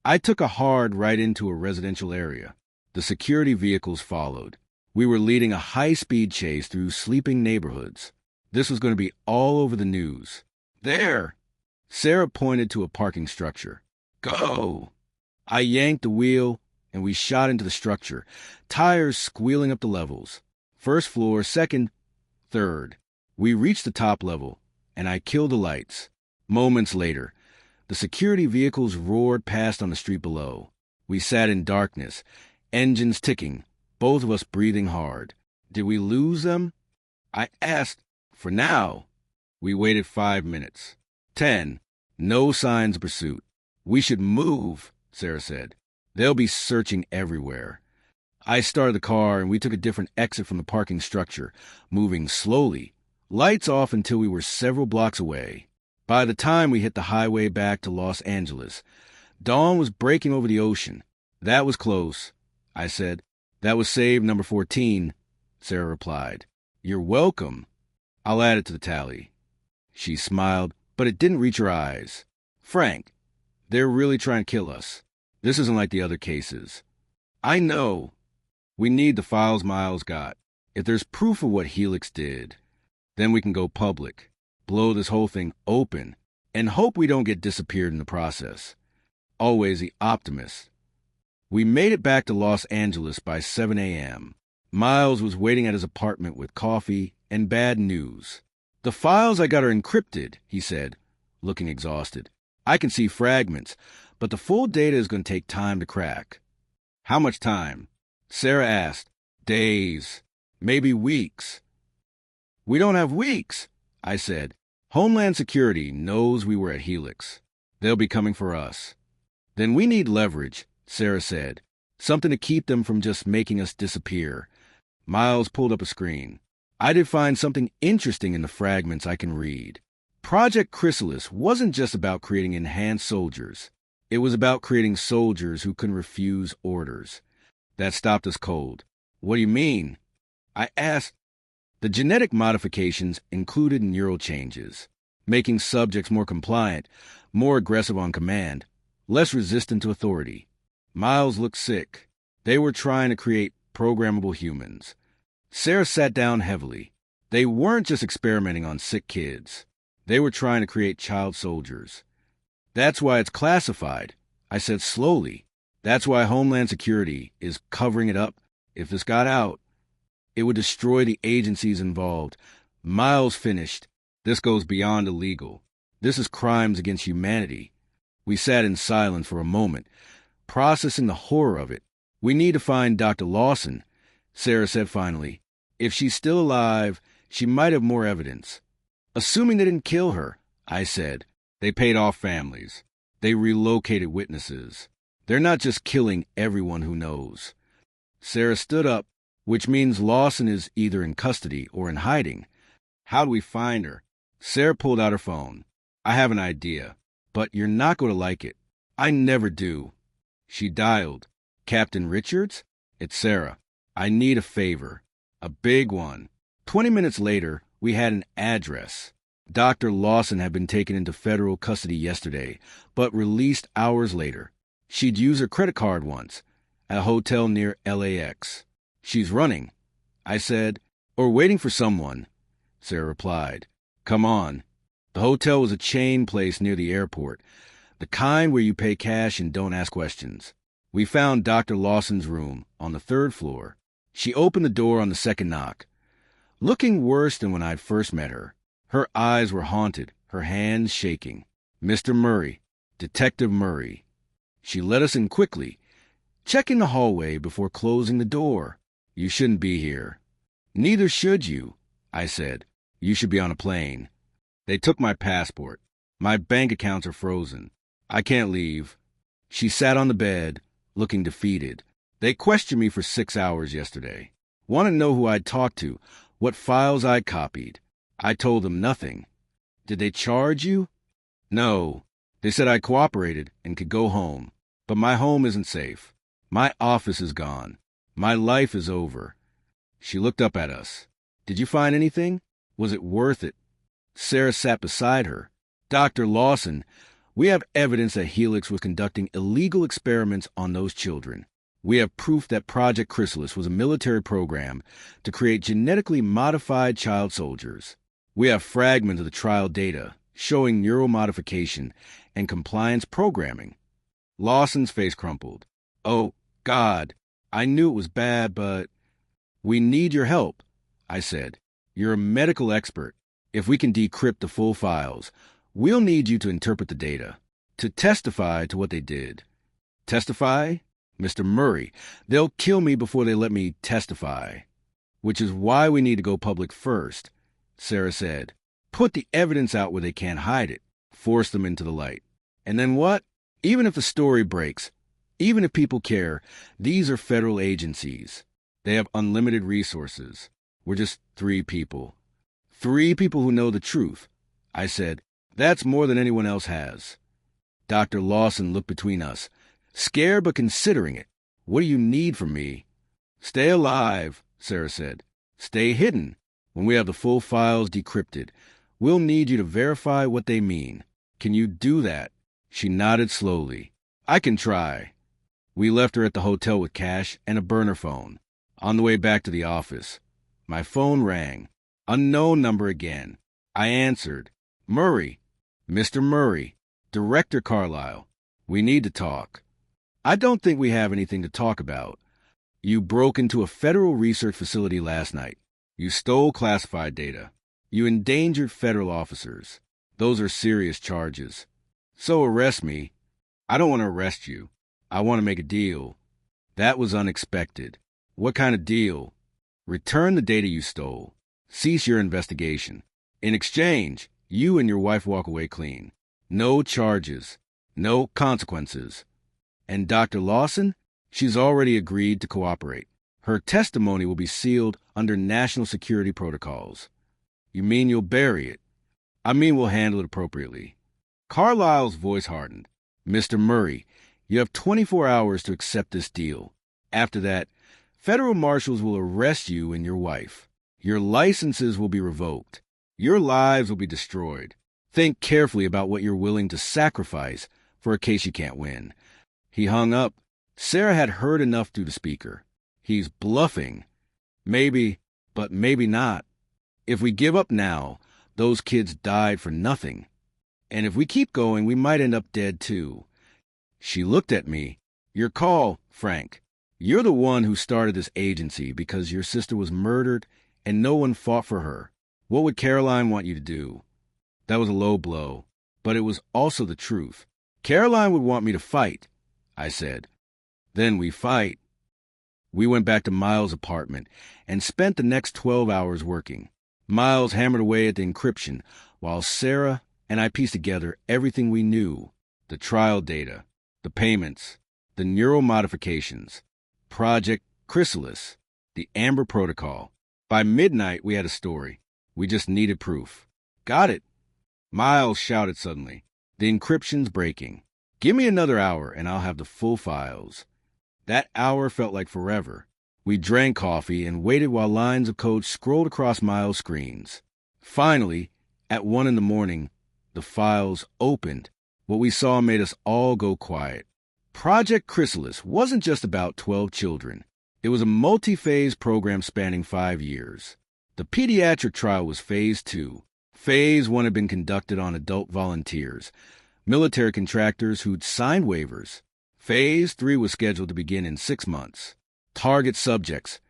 I took a hard right into a residential area. The security vehicles followed. We were leading a high-speed chase through sleeping neighborhoods. This was going to be all over the news. "There!" Sarah pointed to a parking structure. "Go!" I yanked the wheel, and we shot into the structure, tires squealing up the levels. First floor, second, third. We reached the top level, and I killed the lights. Moments later, the security vehicles roared past on the street below. We sat in darkness, engines ticking, both of us breathing hard. Did we lose them? I asked. For now. We waited 5 minutes. 10. No signs of pursuit. "We should move," Sarah said. "They'll be searching everywhere." I started the car, and we took a different exit from the parking structure, moving slowly, lights off until we were several blocks away. By the time we hit the highway back to Los Angeles, dawn was breaking over the ocean. "That was close," I said. "That was save number 14, Sarah replied. "You're welcome. I'll add it to the tally." She smiled, but it didn't reach her eyes. "Frank, they're really trying to kill us. This isn't like the other cases." "I know. We need the files Miles got. If there's proof of what Helix did, then we can go public, blow this whole thing open, and hope we don't get disappeared in the process." Always the optimist. We made it back to Los Angeles by 7 a.m. Miles was waiting at his apartment with coffee and bad news. "The files I got are encrypted," he said, looking exhausted. "I can see fragments, but the full data is going to take time to crack." "How much time?" Sarah asked. "Days. Maybe weeks." "We don't have weeks," I said. "Homeland Security knows we were at Helix. They'll be coming for us." "Then we need leverage," Sarah said. "Something to keep them from just making us disappear." Miles pulled up a screen. I did find something interesting in the fragments I can read. Project Chrysalis wasn't just about creating enhanced soldiers. It was about creating soldiers who couldn't refuse orders. That stopped us cold. "What do you mean?" I asked. The genetic modifications included neural changes, making subjects more compliant, more aggressive on command, less resistant to authority. Miles looked sick. They were trying to create programmable humans. Sarah sat down heavily. They weren't just experimenting on sick kids. They were trying to create child soldiers. That's why it's classified, I said slowly. That's why Homeland Security is covering it up. If this got out, it would destroy the agencies involved. Miles finished. This goes beyond illegal. This is crimes against humanity. We sat in silence for a moment, processing the horror of it. We need to find Dr. Lawson, Sarah said finally. If she's still alive, she might have more evidence. Assuming they didn't kill her, I said. They paid off families. They relocated witnesses. They're not just killing everyone who knows. Sarah stood up, which means Lawson is either in custody or in hiding. How do we find her? Sarah pulled out her phone. I have an idea, but you're not going to like it. I never do. She dialed. Captain Richards? It's Sarah. I need a favor. A big one. 20 minutes later, we had an address. Dr. Lawson had been taken into federal custody yesterday, but released hours later. She'd used her credit card once, at a hotel near LAX. She's running, I said, or waiting for someone. Sarah replied, come on. The hotel was a chain place near the airport, the kind where you pay cash and don't ask questions. We found Dr. Lawson's room on the 3rd floor. She opened the door on the second knock. Looking worse than when I'd first met her. Her eyes were haunted, her hands shaking. Mr. Murray, Detective Murray. She let us in quickly, checking the hallway before closing the door. You shouldn't be here. Neither should you, I said. You should be on a plane. They took my passport. My bank accounts are frozen. I can't leave. She sat on the bed, looking defeated. They questioned me for 6 hours yesterday. Wanted to know who I'd talked to, what files I'd copied. I told them nothing. Did they charge you? No. They said I cooperated and could go home. But my home isn't safe. My office is gone. My life is over. She looked up at us. Did you find anything? Was it worth it? Sarah sat beside her. Dr. Lawson, we have evidence that Helix was conducting illegal experiments on those children. We have proof that Project Chrysalis was a military program to create genetically modified child soldiers. We have fragments of the trial data showing neuromodification and compliance programming. Lawson's face crumpled. Oh, God, I knew it was bad, but we need your help, I said. You're a medical expert. If we can decrypt the full files, we'll need you to interpret the data, to testify to what they did. Testify? Mr. Murray, they'll kill me before they let me testify. Which is why we need to go public first, Sarah said. Put the evidence out where they can't hide it. Force them into the light. And then what? Even if the story breaks, even if people care, these are federal agencies. They have unlimited resources. We're just 3 people. 3 people who know the truth. I said, that's more than anyone else has. Dr. Lawson looked between us, scared but considering it. What do you need from me? Stay alive, Sarah said. Stay hidden. When we have the full files decrypted, we'll need you to verify what they mean. Can you do that? She nodded slowly. I can try. We left her at the hotel with cash and a burner phone. On the way back to the office, my phone rang. Unknown number again. I answered. Murray. Mr. Murray. Director Carlisle. We need to talk. I don't think we have anything to talk about. You broke into a federal research facility last night. You stole classified data. You endangered federal officers. Those are serious charges. So arrest me. I don't want to arrest you. I want to make a deal. That was unexpected. What kind of deal? Return the data you stole. Cease your investigation. In exchange, you and your wife walk away clean. No charges. No consequences. And Dr. Lawson? She's already agreed to cooperate. Her testimony will be sealed under national security protocols. You mean you'll bury it? I mean we'll handle it appropriately. Carlisle's voice hardened. Mr. Murray, you have 24 hours to accept this deal. After that, federal marshals will arrest you and your wife. Your licenses will be revoked. Your lives will be destroyed. Think carefully about what you're willing to sacrifice for a case you can't win. He hung up. Sarah had heard enough through the speaker. He's bluffing. Maybe, but maybe not. If we give up now, those kids died for nothing. And if we keep going, we might end up dead too. She looked at me. Your call, Frank. You're the one who started this agency because your sister was murdered and no one fought for her. What would Caroline want you to do? That was a low blow, but it was also the truth. Caroline would want me to fight, I said. Then we fight. We went back to Miles' apartment and spent the next 12 hours working. Miles hammered away at the encryption while Sarah and I pieced together everything we knew: the trial data, the payments, the neural modifications, Project Chrysalis, the Amber Protocol. By midnight, we had a story. We just needed proof. Got it! Miles shouted suddenly. The encryption's breaking. Give me another hour and I'll have the full files. That hour felt like forever. We drank coffee and waited while lines of code scrolled across Miles' screens. Finally, at 1 a.m, the files opened. What we saw made us all go quiet. Project Chrysalis wasn't just about 12 children. It was a multi-phase program spanning 5 years. The pediatric trial was Phase 2. Phase 1 had been conducted on adult volunteers, military contractors who'd signed waivers. Phase 3 was scheduled to begin in 6 months. Target subjects: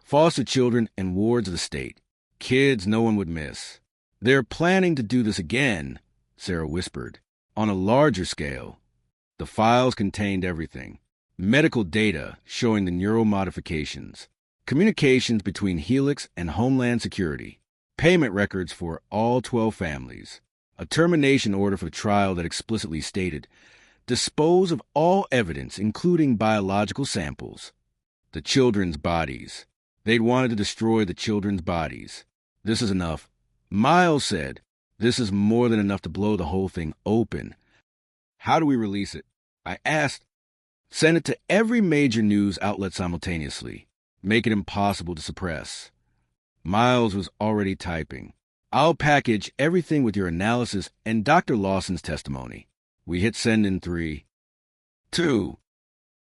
foster children and wards of the state. Kids no one would miss. They're planning to do this again, Sarah whispered, on a larger scale. The files contained everything: medical data showing the neural modifications, communications between Helix and Homeland Security, payment records for all 12 families, a termination order for the trial that explicitly stated, dispose of all evidence, including biological samples. The children's bodies. They'd wanted to destroy the children's bodies. This is enough. Miles said, this is more than enough to blow the whole thing open. How do we release it? I asked. Send it to every major news outlet simultaneously. Make it impossible to suppress. Miles was already typing. I'll package everything with your analysis and Dr. Lawson's testimony. We hit send in 3, 2,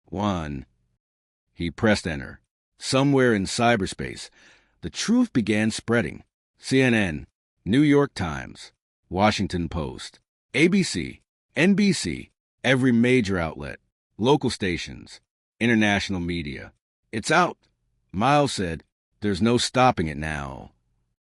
1. He pressed enter. Somewhere in cyberspace, the truth began spreading. CNN, New York Times, Washington Post, ABC, NBC, every major outlet, local stations, international media. It's out, Miles said. There's no stopping it now.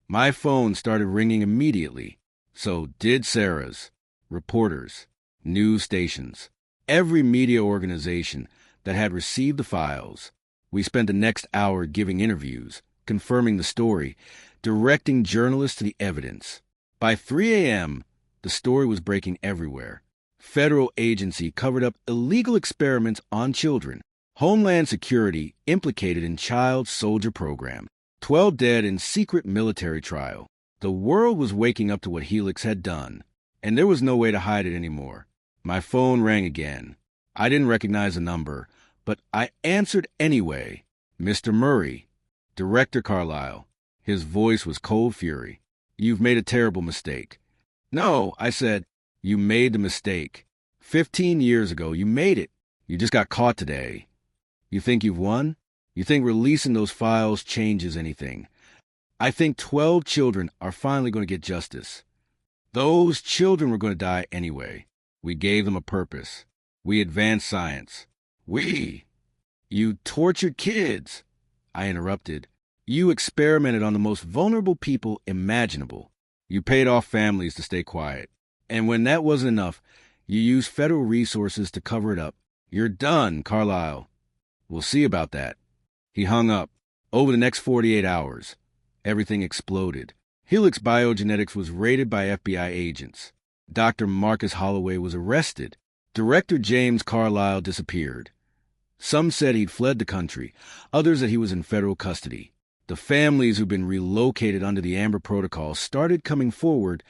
My phone started ringing immediately. So did Sarah's. Reporters, news stations, every media organization that had received the files. We spent the next hour giving interviews, confirming the story, directing journalists to the evidence. By 3 a.m., the story was breaking everywhere. Federal agency covered up illegal experiments on children. Homeland Security implicated in child soldier program. 12 dead in secret military trial. The world was waking up to what Helix had done, and there was no way to hide it anymore. My phone rang again. I didn't recognize the number, but I answered anyway. Mr. Murray, Director Carlisle. His voice was cold fury. You've made a terrible mistake. No, I said, you made the mistake. 15 years ago, you made it. You just got caught today. You think you've won? You think releasing those files changes anything? I think 12 children are finally going to get justice. Those children were going to die anyway. We gave them a purpose. We advanced science. You tortured kids. I interrupted. You experimented on the most vulnerable people imaginable. You paid off families to stay quiet. And when that wasn't enough, you used federal resources to cover it up. You're done, Carlisle. We'll see about that. He hung up. Over the next 48 hours, everything exploded. Helix Biogenetics was raided by FBI agents. Dr. Marcus Holloway was arrested. Director James Carlisle disappeared. Some said he'd fled the country, others that he was in federal custody. The families who'd been relocated under the Amber Protocol started coming forward,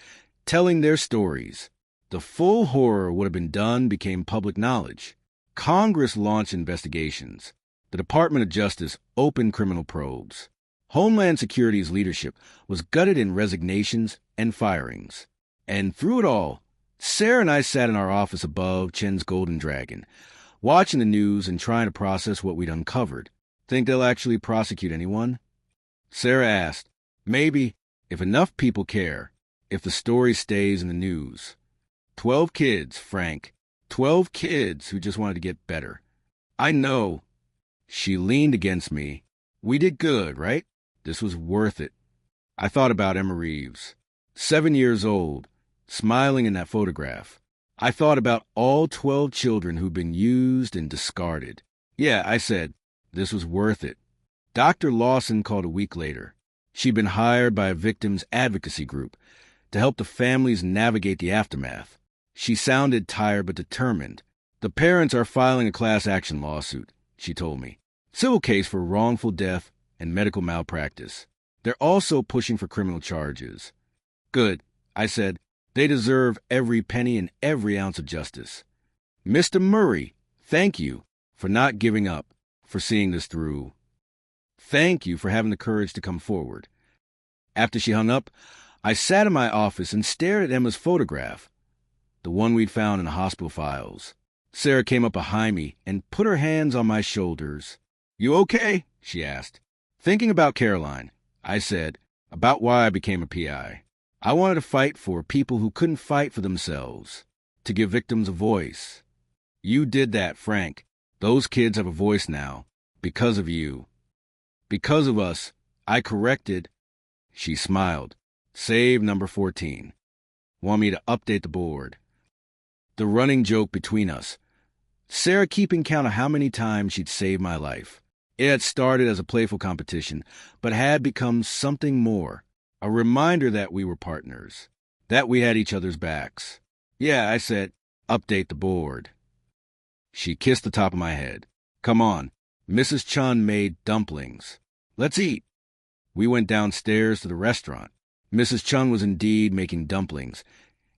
telling their stories. The full horror of what had been done became public knowledge. Congress launched investigations. The Department of Justice opened criminal probes. Homeland Security's leadership was gutted in resignations and firings. And through it all, Sarah and I sat in our office above Chen's Golden Dragon, watching the news and trying to process what we'd uncovered. Think they'll actually prosecute anyone? Sarah asked. Maybe, if enough people care, if the story stays in the news. 12 kids, Frank. 12 kids who just wanted to get better. I know. She leaned against me. We did good, right? This was worth it. I thought about Emma Reeves, 7 years old, smiling in that photograph. I thought about all 12 children who'd been used and discarded. Yeah, I said, this was worth it. Dr. Lawson called a week later. She'd been hired by a victims advocacy group to help the families navigate the aftermath. She sounded tired but determined. The parents are filing a class action lawsuit, she told me. Civil case for wrongful death and medical malpractice. They're also pushing for criminal charges. Good, I said. They deserve every penny and every ounce of justice. Mr. Murray, thank you for not giving up, for seeing this through. Thank you for having the courage to come forward. After she hung up, I sat in my office and stared at Emma's photograph, the one we'd found in the hospital files. Sarah came up behind me and put her hands on my shoulders. You okay? She asked. Thinking about Caroline, I said, about why I became a PI. I wanted to fight for people who couldn't fight for themselves, to give victims a voice. You did that, Frank. Those kids have a voice now, because of you. Because of us, I corrected. She smiled. Save number 14. Want me to update the board. The running joke between us. Sarah keeping count of how many times she'd saved my life. It had started as a playful competition, but had become something more. A reminder that we were partners, that we had each other's backs. Yeah, I said, update the board. She kissed the top of my head. Come on, Mrs. Chun made dumplings. Let's eat. We went downstairs to the restaurant. Mrs. Chun was indeed making dumplings,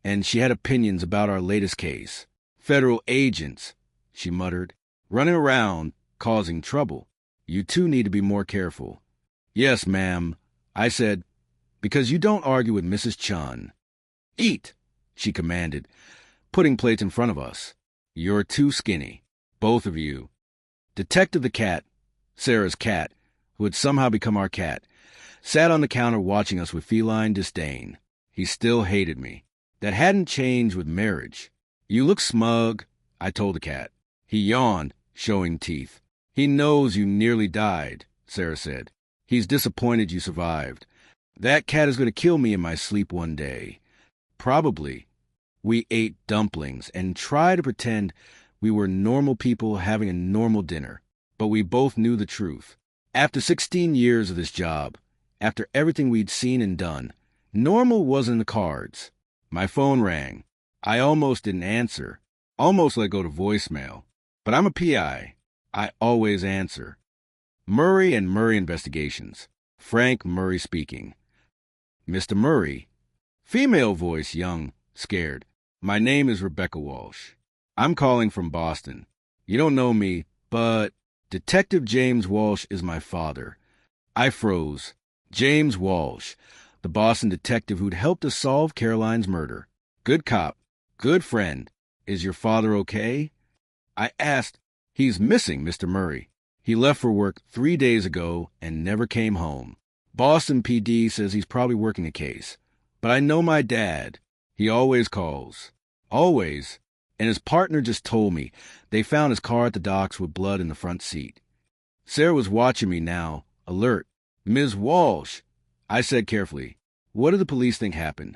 and she had opinions about our latest case. Federal agents, she muttered, running around, causing trouble. You two need to be more careful. Yes, ma'am, I said, because you don't argue with Mrs. Chun. Eat, she commanded, putting plates in front of us. You're too skinny, both of you. Detective the cat, Sarah's cat, who had somehow become our cat, sat on the counter watching us with feline disdain. He still hated me. That hadn't changed with marriage. You look smug, I told the cat. He yawned, showing teeth. He knows you nearly died, Sarah said. He's disappointed you survived. That cat is going to kill me in my sleep one day. Probably. We ate dumplings and tried to pretend we were normal people having a normal dinner, but we both knew the truth. After 16 years of this job, after everything we'd seen and done, normal wasn't in the cards. My phone rang. I almost didn't answer, almost let go to voicemail. But I'm a PI. I always answer. Murray and Murray Investigations. Frank Murray speaking. Mr. Murray. Female voice, young, scared. My name is Rebecca Walsh. I'm calling from Boston. You don't know me, but Detective James Walsh is my father. I froze. James Walsh, the Boston detective who'd helped us solve Caroline's murder. Good cop, good friend. Is your father okay? I asked. He's missing, Mr. Murray. He left for work 3 days ago and never came home. Boston PD says he's probably working a case. But I know my dad. He always calls. Always. And his partner just told me they found his car at the docks with blood in the front seat. Sarah was watching me now, alert. Ms. Walsh, I said carefully, what do the police think happened?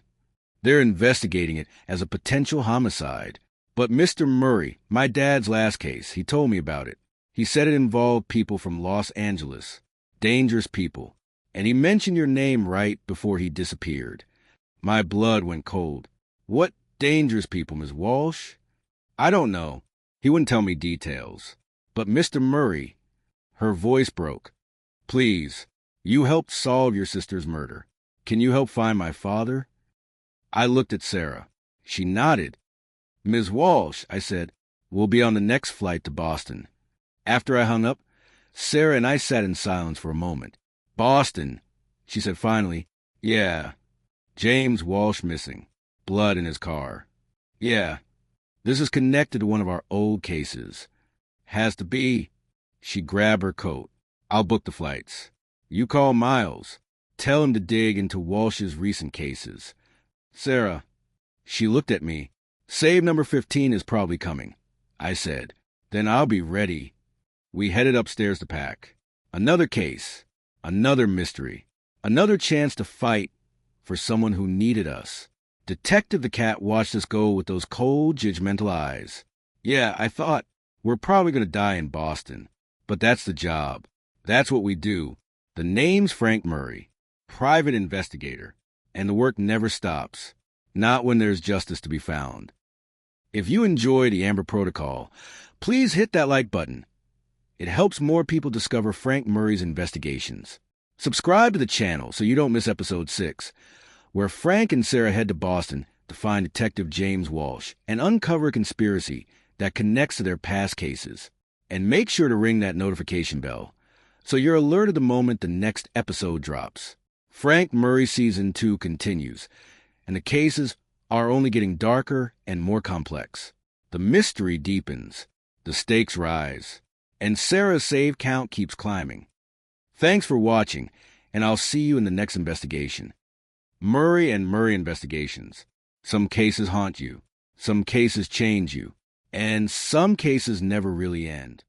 They're investigating it as a potential homicide. But Mr. Murray, my dad's last case, he told me about it. He said it involved people from Los Angeles, dangerous people, and he mentioned your name right before he disappeared. My blood went cold. What dangerous people, Ms. Walsh? I don't know. He wouldn't tell me details. But Mr. Murray, her voice broke. Please, you helped solve your sister's murder. Can you help find my father? I looked at Sarah. She nodded. Ms. Walsh, I said, we'll be on the next flight to Boston. After I hung up, Sarah and I sat in silence for a moment. Boston, she said finally. Yeah. James Walsh missing. Blood in his car. Yeah. This is connected to one of our old cases. Has to be. She grabbed her coat. I'll book the flights. You call Miles. Tell him to dig into Walsh's recent cases. Sarah. She looked at me. Save number 15 is probably coming, I said. Then I'll be ready. We headed upstairs to pack. Another case. Another mystery. Another chance to fight for someone who needed us. Detective the Cat watched us go with those cold, judgmental eyes. Yeah, I thought, we're probably going to die in Boston. But that's the job. That's what we do. The name's Frank Murray, private investigator, and the work never stops. Not when there's justice to be found. If you enjoy the Amber Protocol, please hit that like button. It helps more people discover Frank Murray's investigations. Subscribe to the channel so you don't miss episode 6, where Frank and Sarah head to Boston to find Detective James Walsh and uncover a conspiracy that connects to their past cases. And make sure to ring that notification bell so you're alerted the moment the next episode drops. Frank Murray Season 2 continues, and the cases are only getting darker and more complex. The mystery deepens, the stakes rise, and Sarah's save count keeps climbing. Thanks for watching, and I'll see you in the next investigation. Murray and Murray Investigations. Some cases haunt you, some cases change you, and some cases never really end.